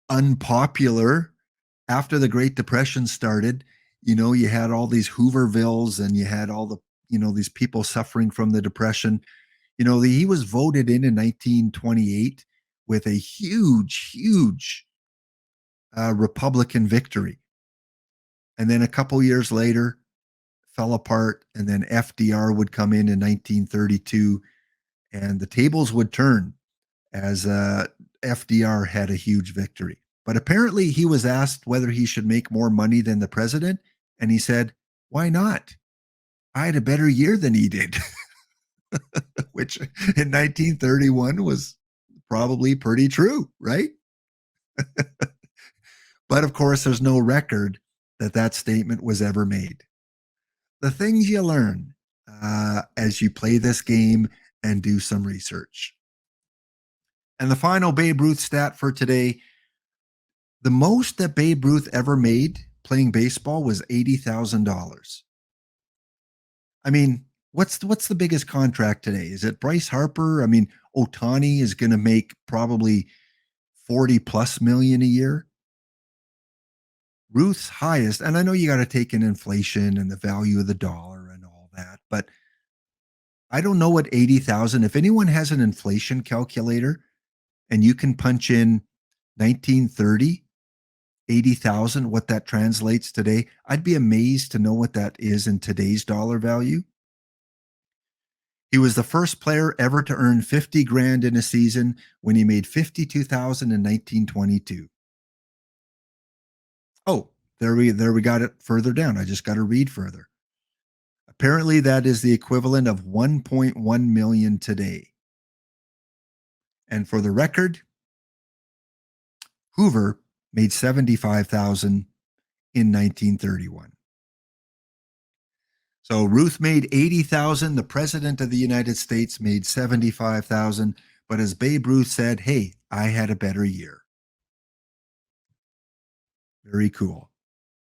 unpopular, after the Great Depression started? You had all these Hoovervilles and you had all the, these people suffering from the Depression. He was voted in 1928 with a huge Republican victory. And then a couple years later, fell apart, and then FDR would come in 1932, and the tables would turn as FDR had a huge victory. But apparently he was asked whether he should make more money than the president, and he said, why not? I had a better year than he did, which in 1931 was probably pretty true, right? But of course, there's no record that statement was ever made. The things you learn as you play this game and do some research. And the final Babe Ruth stat for today, the most that Babe Ruth ever made playing baseball was $80,000. I mean, what's the biggest contract today? Is it Bryce Harper? I mean, Ohtani is going to make probably 40 plus million a year. Ruth's highest, and I know you got to take in inflation and the value of the dollar and all that, but I don't know what 80,000, if anyone has an inflation calculator and you can punch in 1930, 80,000, what that translates today, I'd be amazed to know what that is in today's dollar value. He was the first player ever to earn 50 grand in a season when he made 52,000 in 1922. Oh, there we got it further down. I just got to read further. Apparently that is the equivalent of 1.1 million today. And for the record, Hoover made 75,000 in 1931. So Ruth made 80,000, the president of the United States made 75,000, but as Babe Ruth said, hey, I had a better year. Very cool.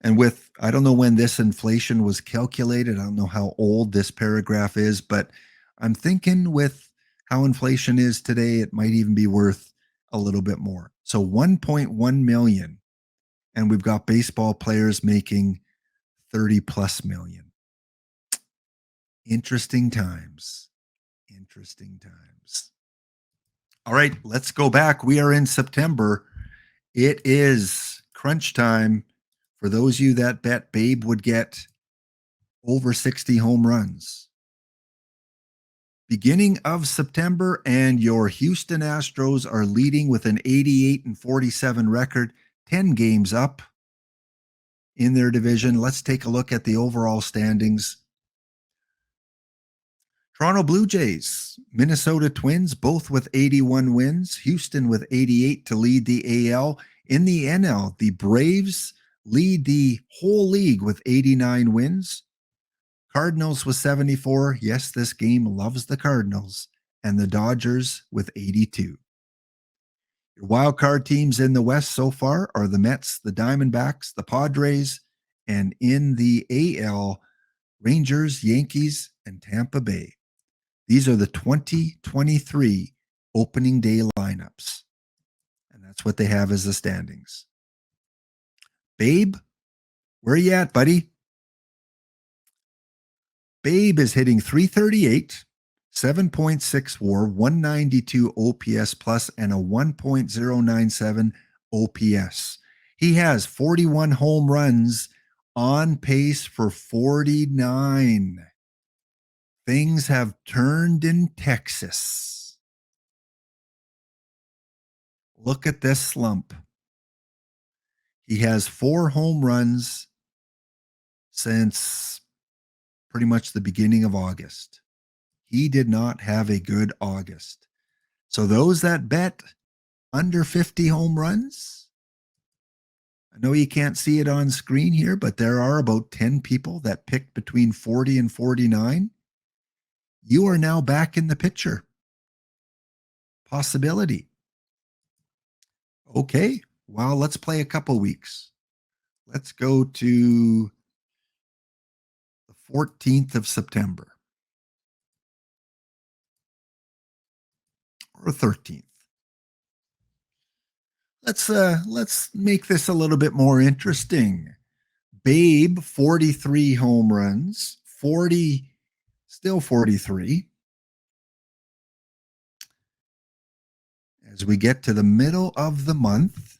And with, I don't know when this inflation was calculated. I don't know how old this paragraph is, but I'm thinking with how inflation is today, it might even be worth a little bit more. So 1.1 million, and we've got baseball players making 30 plus million. Interesting times. Interesting times. All right, let's go back. We are in September. It is crunch time. For those of you that bet Babe would get over 60 home runs. Beginning of September, and your Houston Astros are leading with an 88-47 record, 10 games up in their division. Let's take a look at the overall standings. Toronto Blue Jays, Minnesota Twins, both with 81 wins. Houston with 88 to lead the AL. In the NL, the Braves lead the whole league with 89 wins. Cardinals with 74. Yes, this game loves the Cardinals. And the Dodgers with 82. Your wild card teams in the West so far are the Mets, the Diamondbacks, the Padres, and in the AL, Rangers, Yankees, and Tampa Bay. These are the 2023 opening day lineups. And that's what they have as the standings. Babe, where are you at, buddy? Babe is hitting 338, 7.6 WAR, 192 OPS plus, and a 1.097 OPS. He has 41 home runs, on pace for 49. Things have turned in Texas. Look at this slump. He has 4 home runs since pretty much the beginning of August. He did not have a good August. So those that bet under 50 home runs, I know you can't see it on screen here, but there are about 10 people that picked between 40 and 49. You are now back in the picture. Possibility. Okay, well, let's play a couple weeks. Let's go to the 14th of September or 13th. Let's make this a little bit more interesting. Babe, 43 home runs, 40, still 43. As we get to the middle of the month,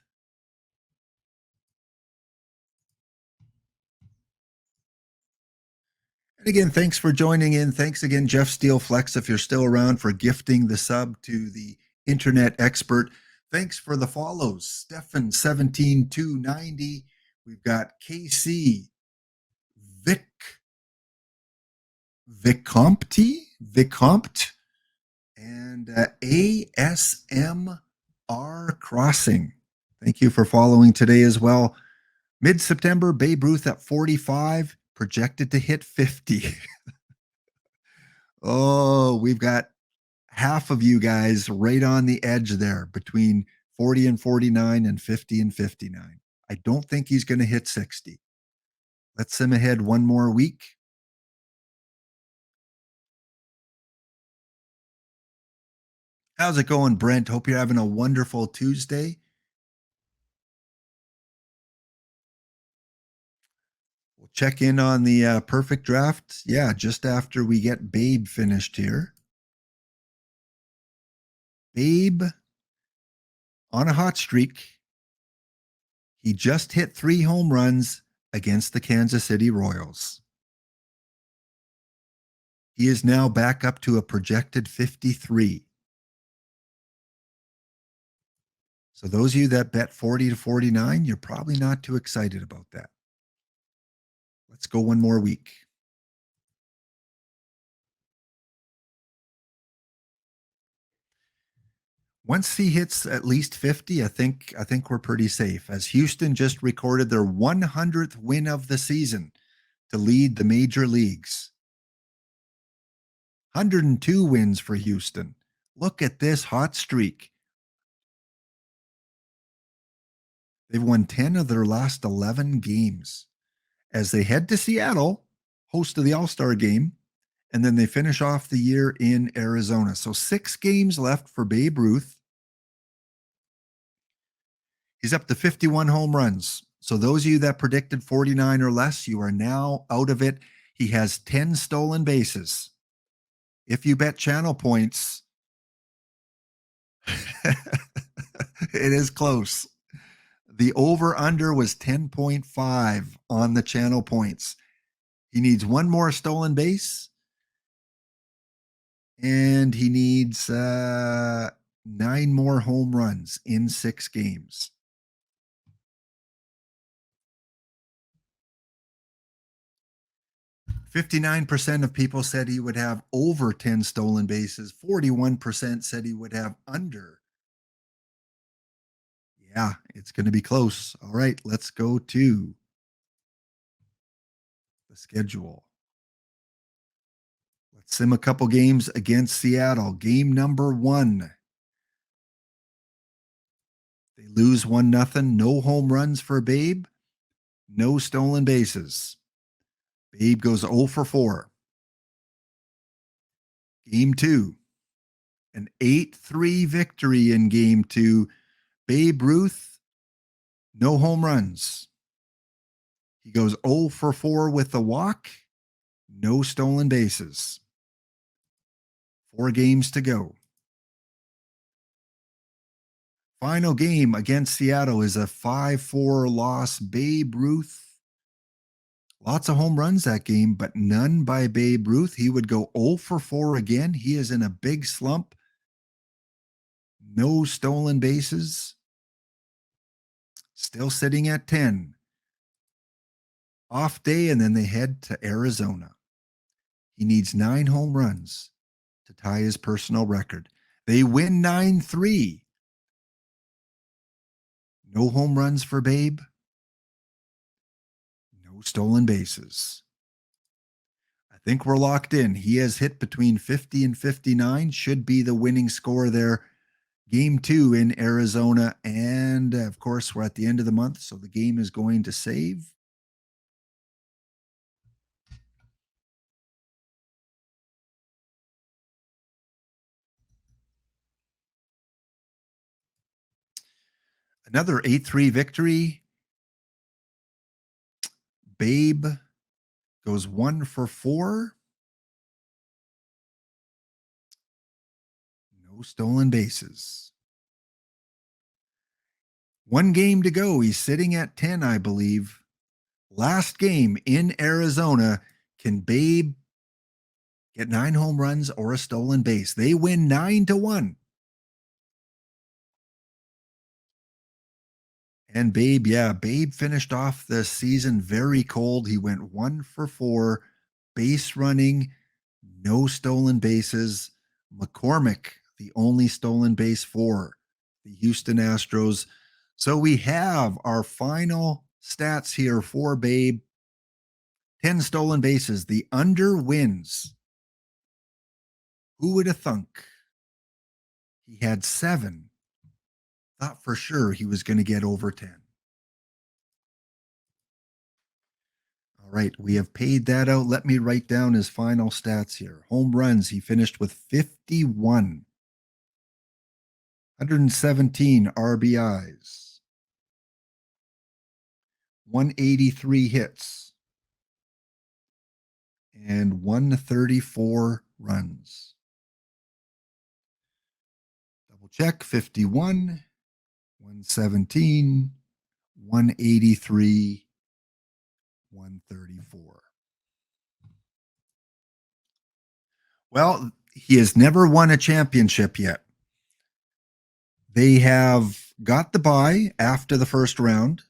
and again, thanks for joining in. Thanks again, Jeff Steelflex, if you're still around, for gifting the sub to the internet expert. Thanks for the follows. Stefan 17290. We've got KC, Vicompt, and ASMR Crossing. Thank you for following today as well. Mid-September, Babe Ruth at 45, projected to hit 50. Oh, we've got half of you guys right on the edge there between 40 and 49 and 50 and 59. I don't think he's going to hit 60. Let's him ahead one more week. How's it going, Brent? Hope you're having a wonderful Tuesday. We'll check in on the perfect draft. Yeah, just after we get Babe finished here. Babe on a hot streak. He just hit 3 home runs against the Kansas City Royals. He is now back up to a projected 53. So those of you that bet 40 to 49, you're probably not too excited about that. Let's go one more week. Once he hits at least 50, I think we're pretty safe, as Houston just recorded their 100th win of the season to lead the major leagues. 102 wins for Houston. Look at this hot streak. They've won 10 of their last 11 games as they head to Seattle, host of the All-Star game, and then they finish off the year in Arizona. So 6 games left for Babe Ruth. He's up to 51 home runs. So those of you that predicted 49 or less, you are now out of it. He has 10 stolen bases. If you bet channel points, it is close. The over-under was 10.5 on the channel points. He needs 1 more stolen base, and he needs 9 more home runs in 6 games. 59% of people said he would have over 10 stolen bases. 41% said he would have under. Yeah, it's going to be close. All right, let's go to the schedule. Let's sim a couple games against Seattle. Game number 1. They lose 1-0. No home runs for Babe. No stolen bases. Babe goes 0 for 4. Game 2. An 8-3 victory in game 2. Babe Ruth, no home runs. He goes 0 for 4 with the walk. No stolen bases. 4 games to go. Final game against Seattle is a 5-4 loss. Babe Ruth. Lots of home runs that game, but none by Babe Ruth. He would go 0 for 4 again. He is in a big slump. No stolen bases. Still sitting at 10. Off day, and then they head to Arizona. He needs 9 home runs to tie his personal record. They win 9-3. No home runs for Babe. No stolen bases. I think we're locked in. He has hit between 50 and 59. Should be the winning score there. Game 2 in Arizona. And of course, we're at the end of the month, so the game is going to save. Another 8-3 victory. Babe goes 1 for 4. No stolen bases. 1 game to go. He's sitting at 10, I believe. Last game in Arizona. Can Babe get 9 home runs or a stolen base? They win 9-1. And Babe finished off the season very cold. He went 1 for 4, base running, no stolen bases. McCormick, the only stolen base for the Houston Astros. So we have our final stats here for Babe. 10 stolen bases. The under wins. Who would have thunk? He had 7. Thought for sure he was going to get over 10. All right, we have paid that out. Let me write down his final stats here. Home runs, he finished with 51. 117 RBIs. 183 hits. And 134 runs. Double check, 51, 117, 183, 134. Well, he has never won a championship yet. They have got the bye after the first round.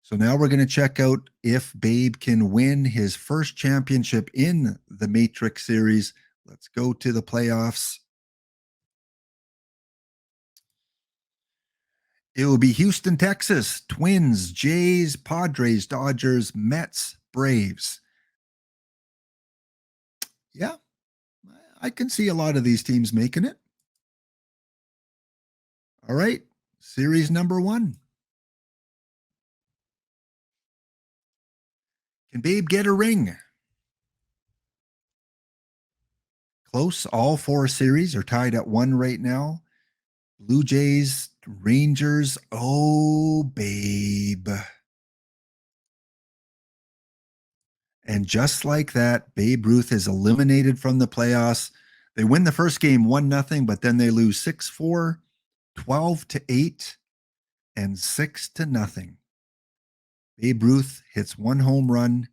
So now we're going to check out if Babe can win his first championship in the Matrix series. Let's go to the playoffs. It will be Houston, Texas, Twins, Jays, Padres, Dodgers, Mets, Braves. Yeah, I can see a lot of these teams making it. All right, series number 1. Can Babe get a ring? Close. All 4 series are tied at 1 right now. Blue Jays, Rangers. Oh, Babe. And just like that, Babe Ruth is eliminated from the playoffs. They win the first game 1-0, but then they lose 6-4, 12-8, and 6-0. Babe Ruth hits 1 home run,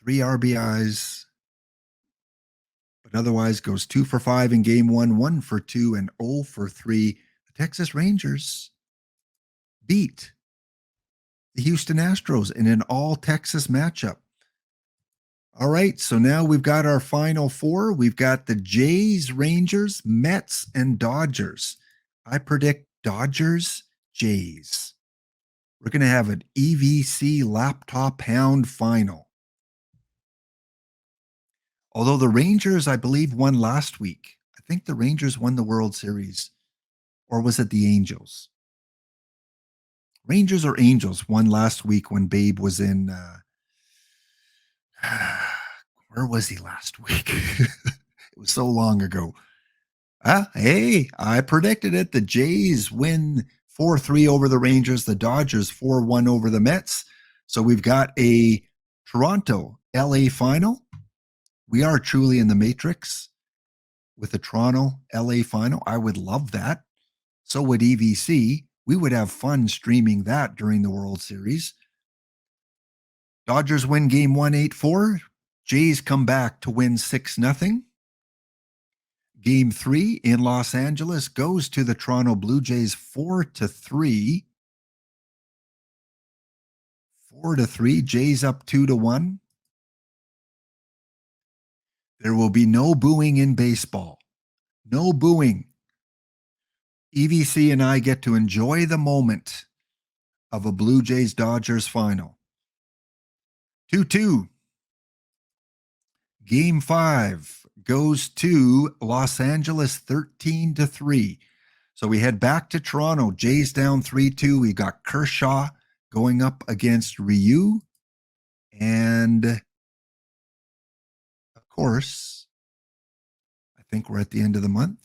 3 RBIs, but otherwise goes 2 for 5 in game 1, 1 for 2, and 0 for 3. The Texas Rangers beat the Houston Astros in an all-Texas matchup. All right, so now we've got our final four. We've got the Jays, Rangers, Mets, and Dodgers. I predict Dodgers, Jays. We're going to have an EVC laptop hound final. Although the Rangers, I believe, won last week. I think the Rangers won the World Series. Or was it the Angels? Rangers or Angels won last week when Babe was in. Where was he last week? It was so long ago. Hey, I predicted it. The Jays win 4-3 over the Rangers. The Dodgers 4-1 over the Mets. So we've got a Toronto LA final. We are truly in the Matrix with the Toronto LA final. I would love that. So would EVC. We would have fun streaming that during the World Series. Dodgers win game 1 8-4. Jays come back to win 6-0. Game 3 in Los Angeles goes to the Toronto Blue Jays 4-3. 4-3. Jays up 2-1. There will be no booing in baseball. No booing. EVC and I get to enjoy the moment of a Blue Jays Dodgers final. 2-2. Game 5 goes to Los Angeles 13-3. So we head back to Toronto. Jays down 3-2. We got Kershaw going up against Ryu. And of course, I think we're at the end of the month.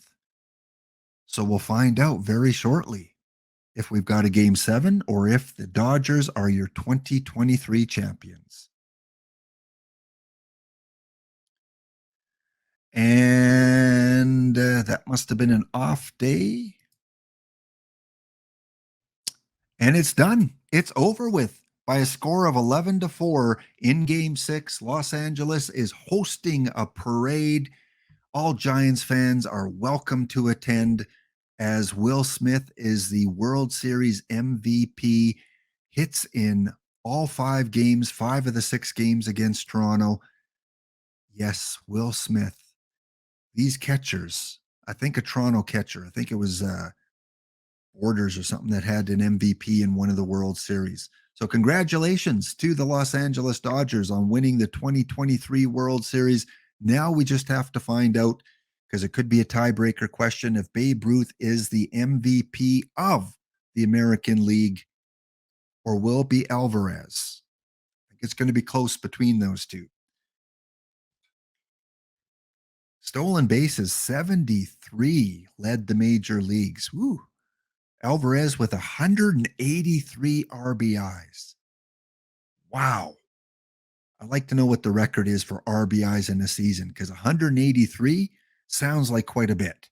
So we'll find out very shortly if we've got a game 7 or if the Dodgers are your 2023 champions. And that must have been an off day. And it's done. It's over with by a score of 11-4 in Game 6. Los Angeles is hosting a parade. All Giants fans are welcome to attend as Will Smith is the World Series MVP. Hits in all 5 games, 5 of the 6 games against Toronto. Yes, Will Smith. These catchers, I think a Toronto catcher, I think it was Borders or something that had an MVP in one of the World Series. So congratulations to the Los Angeles Dodgers on winning the 2023 World Series. Now we just have to find out, because it could be a tiebreaker question, if Babe Ruth is the MVP of the American League or will be Alvarez. I think it's going to be close between those two. Stolen bases, 73 led the major leagues. Woo. Alvarez with 183 RBIs. Wow. I'd like to know what the record is for RBIs in a season, because 183 sounds like quite a bit.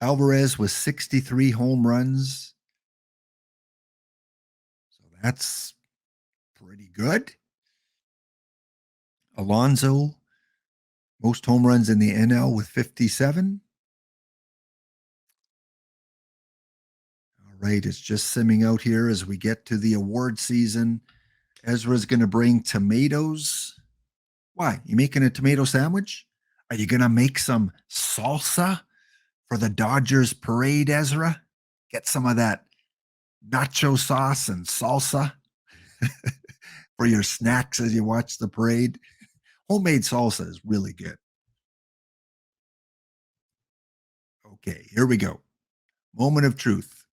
Alvarez with 63 home runs. So that's pretty good. Alonso, most home runs in the NL with 57. All right, it's just simming out here as we get to the award season. Ezra's going to bring tomatoes. Why? You making a tomato sandwich? Are you going to make some salsa for the Dodgers parade, Ezra? Get some of that nacho sauce and salsa for your snacks as you watch the parade. Homemade salsa is really good. Okay, here we go. Moment of truth.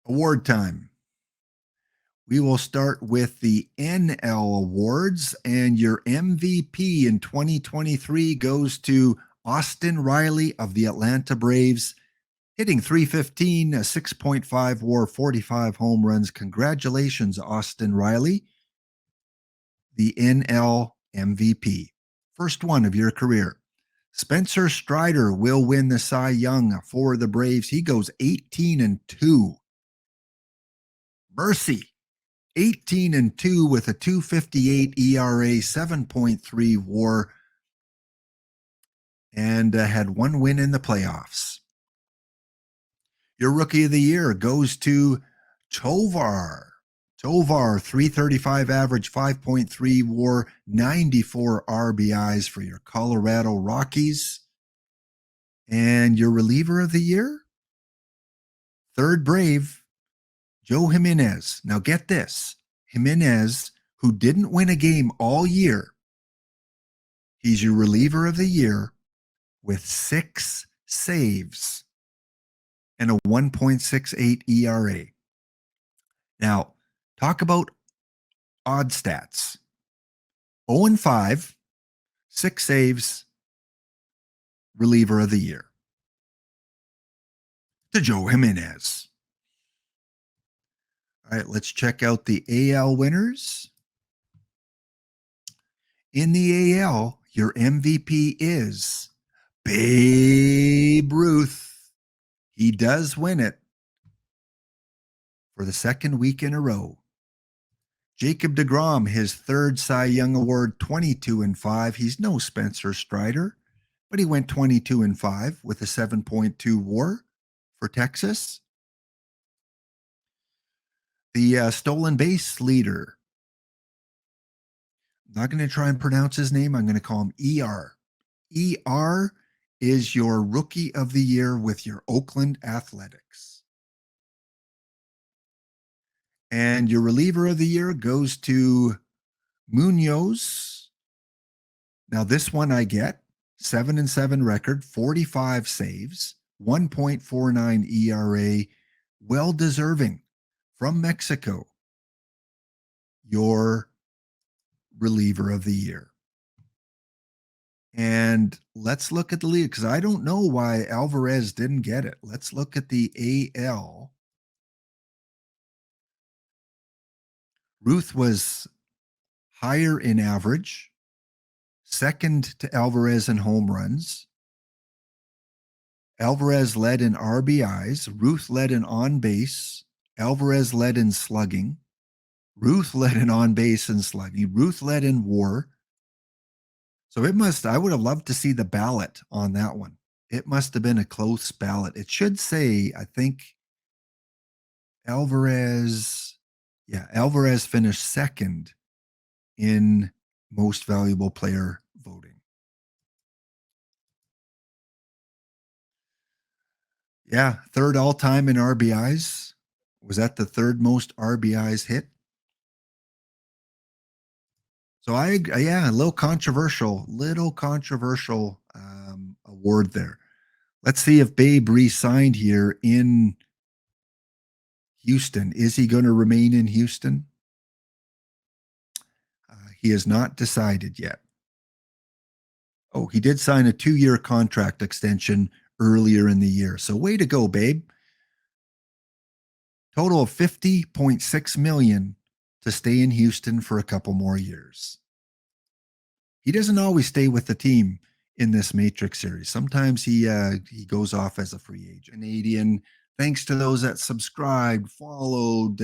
Award time. We will start with the NL awards, and your MVP in 2023 goes to Austin Riley of the Atlanta Braves, hitting .315, a 6.5 WAR, 45 home runs. Congratulations, Austin Riley, the NL MVP. First one of your career. Spencer Strider will win the Cy Young for the Braves. He goes 18-2. Mercy, 18-2 with a 2.58 ERA, 7.3 WAR, and had one win in the playoffs. Your rookie of the year goes to Tovar. Tovar, 335 average, 5.3 WAR, 94 RBIs for your Colorado Rockies. And your reliever of the year, third Brave, Joe Jimenez. Now get this, Jimenez, who didn't win a game all year, he's your reliever of the year with 6 saves and a 1.68 ERA. Now, talk about odd stats. 0-5, 6 saves, reliever of the year to Joe Jimenez. All right, let's check out the AL winners. In the AL, your MVP is Babe Ruth. He does win it for the second week in a row. Jacob deGrom, his third Cy Young Award, 22-5. He's no Spencer Strider, but he went 22-5 with a 7.2 WAR for Texas. The stolen base leader, I'm not going to try and pronounce his name. I'm going to call him ER. ER is your rookie of the year with your Oakland Athletics. And your reliever of the year goes to Munoz. Now, this one I get 7-7 record, 45 saves, 1.49 ERA, well deserving from Mexico. Your reliever of the year. And let's look at the league because I don't know why Alvarez didn't get it. Let's look at the AL. Ruth was higher in average, second to Alvarez in home runs. Alvarez led in RBIs. Ruth led in on base. Alvarez led in slugging. Ruth led in on base and slugging. Ruth led in WAR. So I would have loved to see the ballot on that one. It must have been a close ballot. It should say, I think, Alvarez finished second in most valuable player voting. Yeah, third all-time in RBIs. Was that the third most RBIs hit? So a little controversial award there. Let's see if Babe re-signed here in Houston. Is he going to remain in Houston? He has not decided yet. Oh, he did sign a 2-year contract extension earlier in the year. So way to go, Babe. Total of $50.6 million to stay in Houston for a couple more years. He doesn't always stay with the team in this Matrix series. Sometimes he goes off as a free agent. Canadian. Thanks to those that subscribed, followed,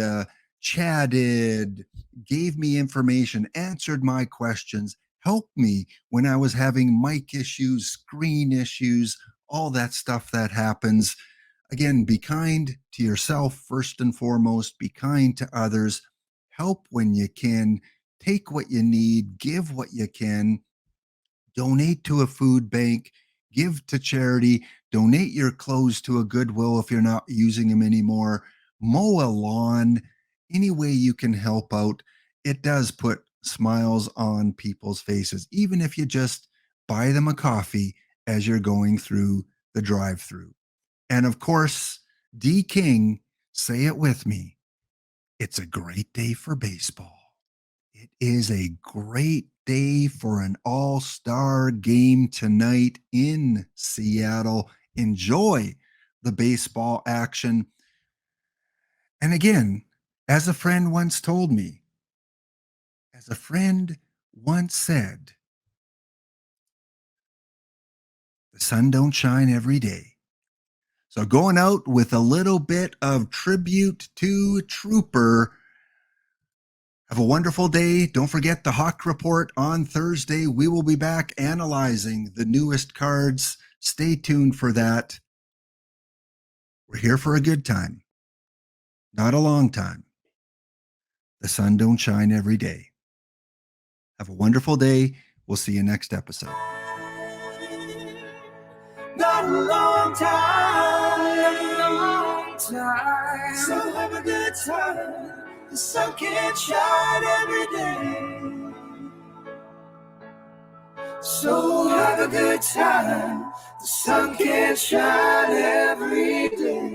chatted, gave me information, answered my questions, helped me when I was having mic issues, screen issues, all that stuff that happens. Again, be kind to yourself first and foremost. Be kind to others. Help when you can. Take what you need. Give what you can. Donate to a food bank. Give to charity. Donate your clothes to a Goodwill if you're not using them anymore. Mow a lawn. Any way you can help out. It does put smiles on people's faces, even if you just buy them a coffee as you're going through the drive-thru. And of course, D. King, say it with me. It's a great day for baseball. It is a great day for an all-star game tonight in Seattle. Enjoy the baseball action. And again, as a friend once told me, as a friend once said, the sun don't shine every day. So going out with a little bit of tribute to Trooper. Have a wonderful day. Don't forget the Hawk Report on Thursday. We will be back analyzing the newest cards. Stay tuned for that. We're here for a good time, not a long time. The sun don't shine every day. Have a wonderful day. We'll see you next episode. Not a long time, so have a good time. The sun can't shine every day. So have a good time. The sun can't shine every day.